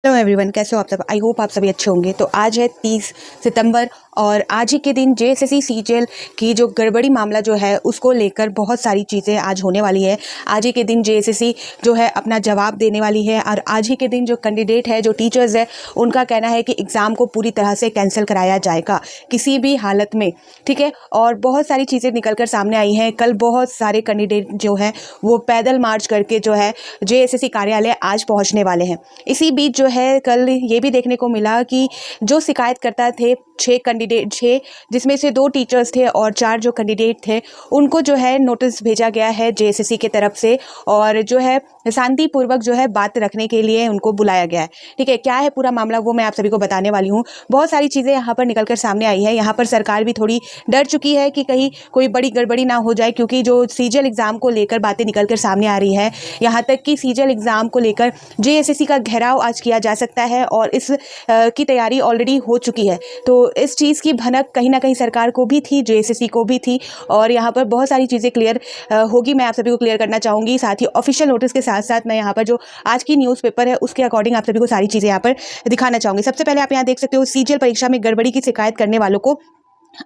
Hello everyone, कैसे हो आप सब। आई होप आप सभी अच्छे होंगे। तो आज है 30 सितंबर और आज ही के दिन जेएसएससी सीजीएल की जो गड़बड़ी मामला जो है उसको लेकर बहुत सारी चीज़ें आज होने वाली है। आज ही के दिन जेएसएससी जो है अपना जवाब देने वाली है और आज ही के दिन जो कैंडिडेट है, जो टीचर्स है, उनका कहना है कि एग्ज़ाम को पूरी तरह से कैंसिल कराया जाएगा किसी भी हालत में। ठीक है, और बहुत सारी चीज़ें निकल कर सामने आई हैं। कल बहुत सारे कैंडिडेट जो है वो पैदल मार्च करके जो है जेएसएससी कार्यालय आज पहुँचने वाले हैं। इसी बीच जो है कल ये भी देखने को मिला कि जो शिकायतकर्ता थे 6 जिसमें से 2 टीचर्स थे और 4 जो कैंडिडेट थे, उनको जो है नोटिस भेजा गया है जेएसएससी की तरफ से और जो है शांतिपूर्वक जो है बात रखने के लिए उनको बुलाया गया है। ठीक है, क्या है पूरा मामला वो मैं आप सभी को बताने वाली हूँ। बहुत सारी चीज़ें यहाँ पर निकल कर सामने आई है। यहाँ पर सरकार भी थोड़ी डर चुकी है कि कहीं कोई बड़ी गड़बड़ी ना हो जाए, क्योंकि जो सीजीएल एग्ज़ाम को लेकर बातें निकल कर सामने आ रही है, यहाँ तक कि सीजीएल एग्ज़ाम को लेकर जेएसएससी का घेराव आज किया जा सकता है और इस की तैयारी ऑलरेडी हो चुकी है। तो इस चीज़ की भनक कहीं ना कहीं सरकार को भी थी, जेएसएससी को भी थी और यहाँ पर बहुत सारी चीज़ें क्लियर होगी। मैं आप सभी को क्लियर करना चाहूँगी। साथ ही ऑफिशियल नोटिस के साथ साथ मैं यहाँ पर जो आज की न्यूज़पेपर है उसके अकॉर्डिंग आप सभी को सारी चीज़ें यहाँ पर दिखाना चाहूँगी। सबसे पहले आप यहाँ देख सकते हो सीजीएल परीक्षा में गड़बड़ी की शिकायत करने वालों को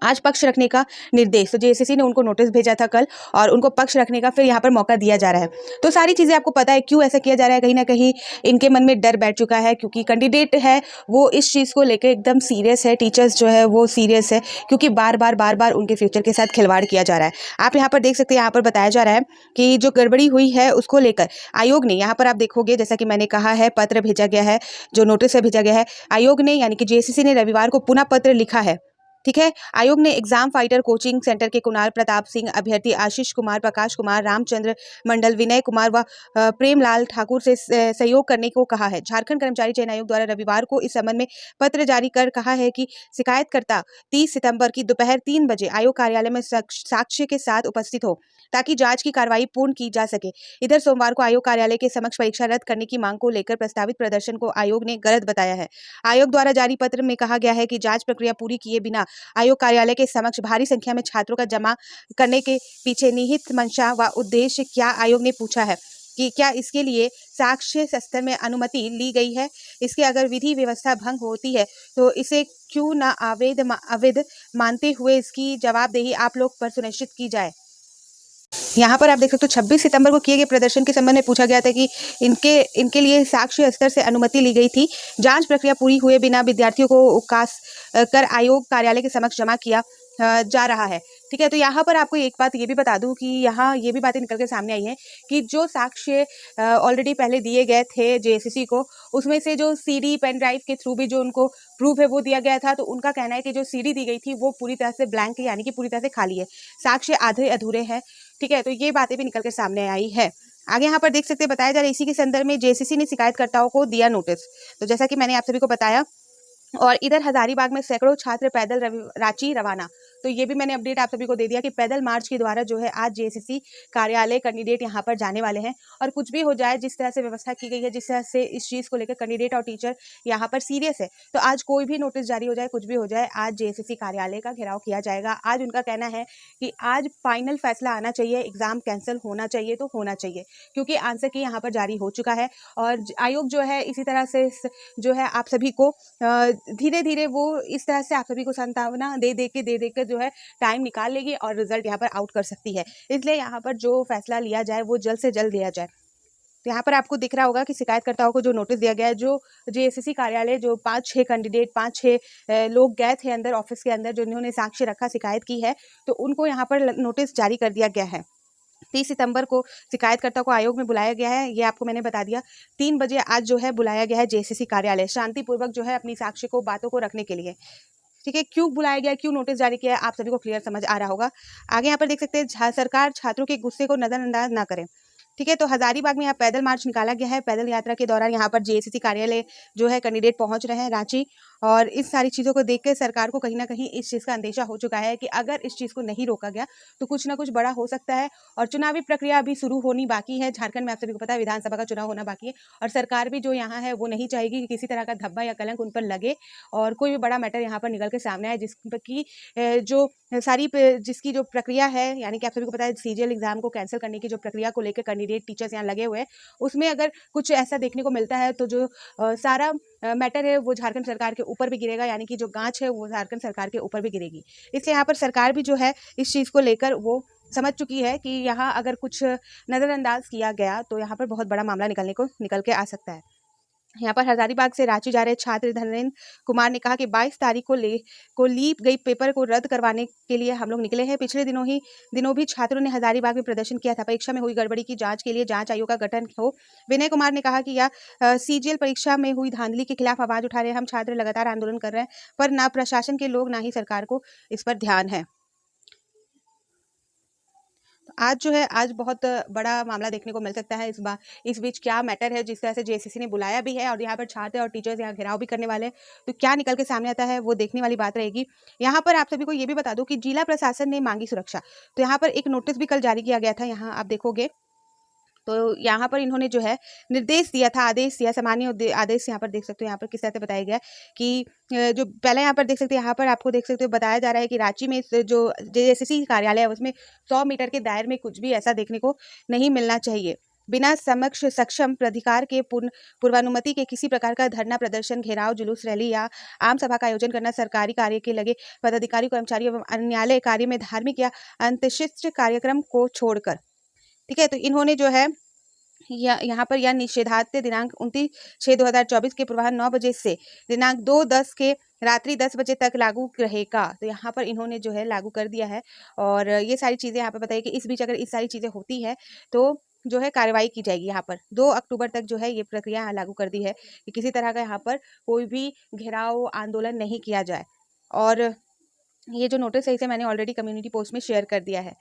आज पक्ष रखने का निर्देश। तो जेएसएससी ने उनको नोटिस भेजा था कल और उनको पक्ष रखने का फिर यहाँ पर मौका दिया जा रहा है। तो सारी चीज़ें आपको पता है क्यों ऐसा किया जा रहा है। कहीं ना कहीं इनके मन में डर बैठ चुका है, क्योंकि कैंडिडेट है वो इस चीज़ को लेकर एकदम सीरियस है। टीचर्स जो है वो सीरियस है, क्योंकि बार बार उनके फ्यूचर के साथ खिलवाड़ किया जा रहा है। आप यहाँ पर देख सकते हैं, यहाँ पर बताया जा रहा है कि जो गड़बड़ी हुई है उसको लेकर आयोग ने, यहाँ पर आप देखोगे जैसा कि मैंने कहा है, पत्र भेजा गया है, जो नोटिस है भेजा गया है। आयोग ने यानी कि जेएसएससी ने रविवार को पुनः पत्र लिखा है। ठीक है, आयोग ने एग्जाम फाइटर कोचिंग सेंटर के कुणाल प्रताप सिंह, अभ्यर्थी आशीष कुमार, प्रकाश कुमार, रामचंद्र मंडल, विनय कुमार व प्रेमलाल ठाकुर से सहयोग करने को कहा है। झारखंड कर्मचारी चयन आयोग द्वारा रविवार को इस संबंध में पत्र जारी कर कहा है कि शिकायतकर्ता 30 सितंबर की दोपहर 3 बजे आयोग कार्यालय में साक्ष्य के साथ उपस्थित हो, ताकि जांच की कार्रवाई पूर्ण की जा सके। इधर सोमवार को आयोग कार्यालय के समक्ष परीक्षा रद्द करने की मांग को लेकर प्रस्तावित प्रदर्शन को आयोग ने गलत बताया है। आयोग द्वारा जारी पत्र में कहा गया है कि जांच प्रक्रिया पूरी किए बिना आयोग कार्यालय के समक्ष भारी संख्या में छात्रों का जमा करने के पीछे निहित मंशा व उद्देश्य क्या, आयोग ने पूछा है कि क्या इसके लिए साक्ष्य स्तर में अनुमति ली गई है। इसके अगर विधि व्यवस्था भंग होती है तो इसे क्यों न अवैध मानते हुए इसकी जवाबदेही आप लोग पर सुनिश्चित की जाए। यहाँ पर आप देख सकते हो 26 सितंबर को किए गए प्रदर्शन के संबंध में पूछा गया था कि इनके लिए साक्ष्य स्तर से अनुमति ली गई थी। जांच प्रक्रिया पूरी हुए बिना विद्यार्थियों को उकास कर आयोग कार्यालय के समक्ष जमा किया जा रहा है। ठीक है, तो यहाँ पर आपको एक बात ये भी बता दूं कि यहाँ ये भी बातें निकल के सामने आई हैं कि जो साक्ष्य ऑलरेडी पहले दिए गए थे जेएसएससी को, उसमें से जो सीडी पेन ड्राइव के थ्रू भी जो उनको प्रूफ है वो दिया गया था। तो उनका कहना है कि जो सीडी दी गई थी वो पूरी तरह से ब्लैंक है, यानी कि पूरी तरह से खाली है, साक्ष्य आधे अधूरे हैं। ठीक है, तो ये बातें भी निकल के सामने आई है। आगे यहाँ पर देख सकते हैं, बताया जा रहा है इसी के संदर्भ में जेएसएससी ने शिकायतकर्ताओं को दिया नोटिस। तो जैसा कि मैंने आप सभी को बताया, और इधर हजारीबाग में सैकड़ों छात्र पैदल रांची रवाना। तो ये भी मैंने अपडेट आप सभी को दे दिया कि पैदल मार्च के द्वारा जो है आज जेएसएससी कार्यालय कैंडिडेट यहाँ पर जाने वाले हैं। और कुछ भी हो जाए, जिस तरह से व्यवस्था की गई है, जिस तरह से इस चीज़ को लेकर कैंडिडेट और टीचर यहाँ पर सीरियस है, तो आज कोई भी नोटिस जारी हो जाए, कुछ भी हो जाए, आज जेएसएससी कार्यालय का घेराव किया जाएगा। आज उनका कहना है कि आज फाइनल फैसला आना चाहिए, एग्जाम कैंसिल होना चाहिए तो होना चाहिए, क्योंकि आंसर की यहाँ पर जारी हो चुका है। और आयोग जो है इसी तरह से जो है आप सभी को धीरे धीरे वो इस तरह से आप सभी को सांत्वना दे के जो है टाइम निकाल लेगी और रिजल्ट यहाँ पर आउट कर सकती है। इसलिए यहाँ पर जो फैसला लिया जाए वो जल्द से जल्द लिया जाए। तो यहाँ पर आपको दिख रहा होगा कि शिकायतकर्ताओं को जो नोटिस दिया गया है, जो जेएसएससी कार्यालय जो 5-6 कैंडिडेट 5-6 लोग गए थे अंदर ऑफिस के अंदर, जिन्होंने साक्ष्य रखा, शिकायत की है, तो उनको यहाँ पर नोटिस जारी कर दिया गया है। 30 सितंबर को शिकायतकर्ता को आयोग में बुलाया गया है, ये आपको मैंने बता दिया। 3 बजे आज जो है बुलाया गया है जेएसएससी कार्यालय, शांतिपूर्वक जो है अपनी साक्ष्य को, बातों को रखने के लिए। ठीक है, क्यों बुलाया गया, क्यों नोटिस जारी किया है, आप सभी को क्लियर समझ आ रहा होगा। आगे यहाँ पर देख सकते हैं, सरकार छात्रों के गुस्से को नजरअंदाज ना करें। ठीक है, तो हजारीबाग में यहाँ पैदल मार्च निकाला गया है। पैदल यात्रा के दौरान यहाँ पर जेएसएससी कार्यालय जो है कैंडिडेट पहुंच रहे हैं रांची, और इस सारी चीज़ों को देख के सरकार को कहीं न कहीं इस चीज़ का अंदेशा हो चुका है कि अगर इस चीज़ को नहीं रोका गया तो कुछ ना कुछ बड़ा हो सकता है। और चुनावी प्रक्रिया अभी शुरू होनी बाकी है। झारखंड में आप सभी को पता है विधानसभा का चुनाव होना बाकी है और सरकार भी जो यहाँ है वो नहीं चाहेगी कि किसी तरह का धब्बा या कलंक उन पर लगे और कोई भी बड़ा मैटर यहाँ पर निकल के सामने आए जिसकी जो जिसकी जो प्रक्रिया है, यानी कि आप सभी को पता है सीजीएल एग्जाम को कैंसिल करने की जो प्रक्रिया को लेकर कैंडिडेट टीचर्स यहाँ लगे हुए हैं, उसमें अगर कुछ ऐसा देखने को मिलता है तो जो सारा मैटर है वो झारखंड सरकार के ऊपर भी गिरेगा, यानी कि जो गांच है वो झारखंड सरकार के ऊपर भी गिरेगी। इसलिए यहाँ पर सरकार भी जो है इस चीज़ को लेकर वो समझ चुकी है कि यहाँ अगर कुछ नज़रअंदाज किया गया तो यहाँ पर बहुत बड़ा मामला निकल के आ सकता है। यहाँ पर हजारीबाग से रांची जा रहे छात्र धर्मेंद्र कुमार ने कहा कि 22 तारीख को ली गई पेपर को रद्द करवाने के लिए हम लोग निकले हैं। पिछले दिनों भी छात्रों ने हजारीबाग में प्रदर्शन किया था। परीक्षा में हुई गड़बड़ी की जांच के लिए जांच आयोग का गठन हो। विनय कुमार ने कहा कि यह सीजीएल परीक्षा में हुई धांधली के खिलाफ आवाज उठा रहे हैं। हम छात्र लगातार आंदोलन कर रहे हैं पर ना प्रशासन के लोग ना ही सरकार को इस पर ध्यान है। आज जो है आज बहुत बड़ा मामला देखने को मिल सकता है। इस बीच क्या मैटर है जिस तरह से जेएसएससी ने बुलाया भी है और यहाँ पर छात्र और टीचर्स यहाँ घेराव भी करने वाले हैं, तो क्या निकल के सामने आता है वो देखने वाली बात रहेगी। यहाँ पर आप सभी को ये भी बता दूं कि जिला प्रशासन ने मांगी सुरक्षा, तो यहाँ पर एक नोटिस भी कल जारी किया गया था। यहाँ आप देखोगे तो यहाँ पर इन्होंने जो है निर्देश दिया था, आदेश दिया, सामान्य आदेश यहाँ पर देख सकते हो। यहाँ पर किस तरह से बताया गया कि जो पहले यहाँ पर देख सकते हो, यहाँ पर आपको देख सकते हो बताया जा रहा है कि रांची में जो जेएसएससी कार्यालय है उसमें 100 मीटर के दायरे में कुछ भी ऐसा देखने को नहीं मिलना चाहिए। बिना सक्षम प्राधिकार के पूर्वानुमति के किसी प्रकार का धरना प्रदर्शन, घेराव, जुलूस, रैली या आम सभा का आयोजन करना सरकारी कार्य के लगे पदाधिकारी, कर्मचारी एवं न्यायालय कार्य में धार्मिक या अंतशिष्ट कार्यक्रम को छोड़कर, ठीक है। तो इन्होंने जो है यहाँ पर यह निषेधाज्ञा दिनांक 29/6/2024 के पूर्वाह्न 9 बजे से दिनांक 2/10 के रात्रि 10 बजे तक लागू रहेगा। तो यहाँ पर इन्होंने जो है लागू कर दिया है और ये सारी चीज़ें यहाँ पर बताइए कि इस बीच अगर इस सारी चीज़ें होती है तो जो है कार्रवाई की जाएगी। यहाँ पर 2 अक्टूबर तक जो है ये प्रक्रिया लागू कर दी है कि किसी तरह का यहाँ पर कोई भी घेराव आंदोलन नहीं किया जाए। और ये जो नोटिस है इसे मैंने ऑलरेडी कम्युनिटी पोस्ट में शेयर कर दिया है,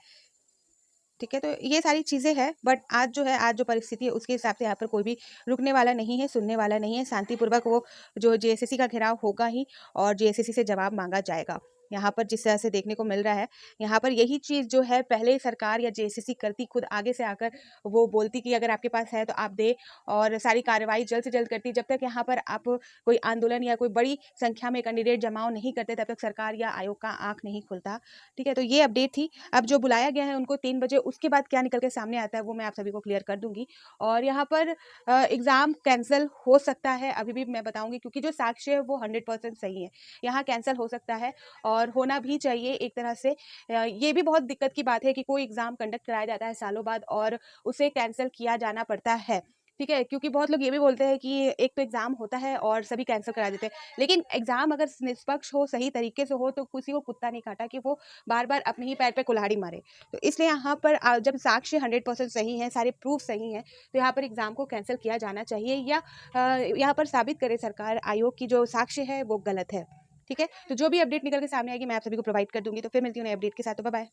ठीक है। तो ये सारी चीज़ें हैं, बट आज जो परिस्थिति है उसके हिसाब से यहाँ पर कोई भी रुकने वाला नहीं है, सुनने वाला नहीं है। शांतिपूर्वक वो जो जेएसएससी का घेराव होगा ही और जेएसएससी से जवाब मांगा जाएगा। यहाँ पर जिस तरह से देखने को मिल रहा है, यहाँ पर यही चीज़ जो है पहले सरकार या जेएसएससी करती, खुद आगे से आकर वो बोलती कि अगर आपके पास है तो आप दे, और सारी कार्रवाई जल्द से जल्द करती। जब तक यहाँ पर आप कोई आंदोलन या कोई बड़ी संख्या में कैंडिडेट जमाव नहीं करते तब तक सरकार या आयोग का आंख नहीं खुलता, ठीक है। तो ये अपडेट थी। अब जो बुलाया गया है उनको 3 बजे, उसके बाद क्या निकल के सामने आता है वो मैं आप सभी को क्लियर कर दूंगी। और यहाँ पर एग्ज़ाम कैंसिल हो सकता है, अभी भी मैं बताऊंगी, क्योंकि जो साक्ष्य है वो 100% सही है। यहाँ कैंसिल हो सकता है और होना भी चाहिए एक तरह से। ये भी बहुत दिक्कत की बात है कि कोई एग्ज़ाम कंडक्ट कराया जाता है सालों बाद और उसे कैंसिल किया जाना पड़ता है, ठीक है। क्योंकि बहुत लोग ये भी बोलते हैं कि एक तो एग्ज़ाम होता है और सभी कैंसिल करा देते हैं, लेकिन एग्ज़ाम अगर निष्पक्ष हो, सही तरीके से हो, तो किसी को कुत्ता नहीं काटा कि वो बार बार अपने ही पैर पे कुल्हाड़ी मारे। तो इसलिए यहाँ पर जब साक्ष्य 100% सही है, सारे प्रूफ सही हैं, तो यहाँ पर एग्ज़ाम को कैंसिल किया जाना चाहिए या यहाँ पर साबित करे सरकार, आयोग की जो साक्ष्य है वो गलत है, ठीक है। तो जो भी अपडेट निकल के सामने आएगी मैं आप सभी को प्रोवाइड कर दूंगी। तो फिर मिलती हूँ नए अपडेट के साथ। तो बाय बाय।